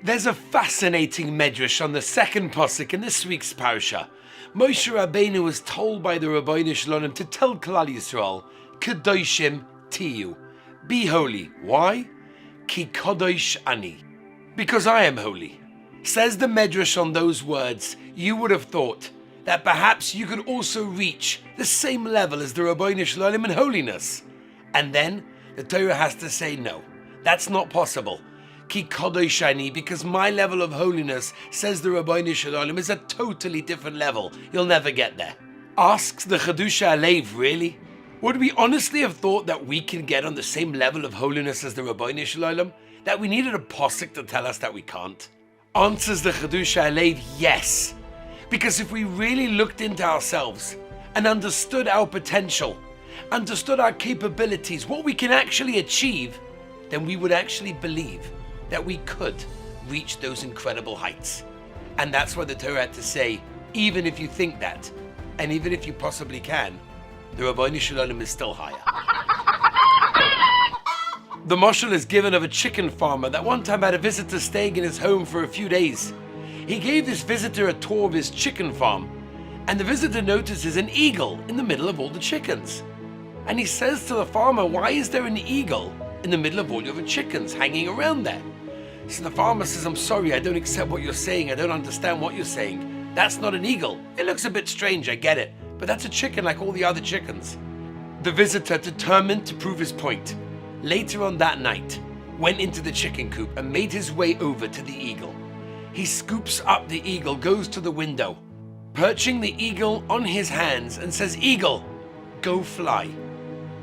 There's a fascinating medrash on the second pasuk in this week's parsha. Moshe Rabbeinu was told by the Rabbi Shalom to tell Klal Yisrael, Kedoshim tiyu, be holy. Why? Ki Kadosh ani, because I am holy. Says the medrash on those words, you would have thought that perhaps you could also reach the same level as the Rabbi Shalom in holiness. And then the Torah has to say no, that's not possible. Ki Kadosh ani, because my level of holiness, says the Rabbi Shalom, is a totally different level. You'll never get there. Asks the Chedusha Alev, really? Would we honestly have thought that we can get on the same level of holiness as the Rabbi Shalom? That we needed a pasuk to tell us that we can't? Answers the Chedusha Alev, yes. Because if we really looked into ourselves and understood our potential, understood our capabilities, what we can actually achieve, then we would actually believe that we could reach those incredible heights. And that's why the Torah had to say, even if you think that, and even if you possibly can, the Rabbi Shalom is still higher. The mashal is given of a chicken farmer that one time had a visitor staying in his home for a few days. He gave this visitor a tour of his chicken farm, and the visitor notices an eagle in the middle of all the chickens. And he says to the farmer, why is there an eagle in the middle of all your chickens hanging around there? So the farmer says, I'm sorry, I don't accept what you're saying. I don't understand what you're saying. That's not an eagle. It looks a bit strange, I get it. But that's a chicken like all the other chickens. The visitor, determined to prove his point, later on that night, went into the chicken coop and made his way over to the eagle. He scoops up the eagle, goes to the window, perching the eagle on his hands and says, Eagle, go fly.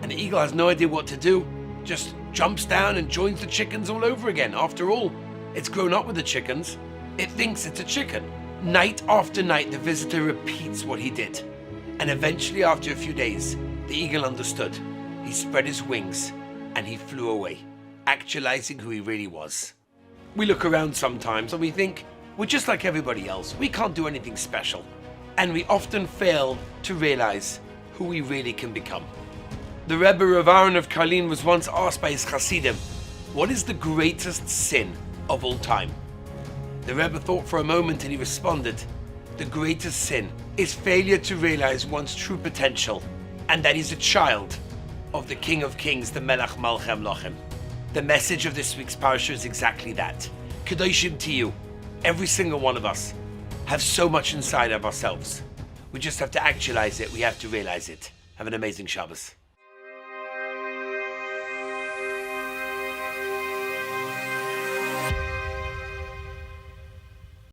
And the eagle has no idea what to do, just jumps down and joins the chickens all over again. After all, it's grown up with the chickens. It thinks it's a chicken. Night after night, the visitor repeats what he did. And eventually, after a few days, the eagle understood. He spread his wings and he flew away, actualizing who he really was. We look around sometimes and we think, we're just like everybody else. We can't do anything special. And we often fail to realize who we really can become. The Rebbe of Aaron of Karlin was once asked by his Hasidim, what is the greatest sin of all time? The Rebbe thought for a moment and he responded, the greatest sin is failure to realize one's true potential, and that he's a child of the King of Kings, the Melech Malchem Lochem. The message of this week's parsha is exactly that. Kedoshim tiyu. Every single one of us have so much inside of ourselves. We just have to actualize it. We have to realize it. Have an amazing Shabbos.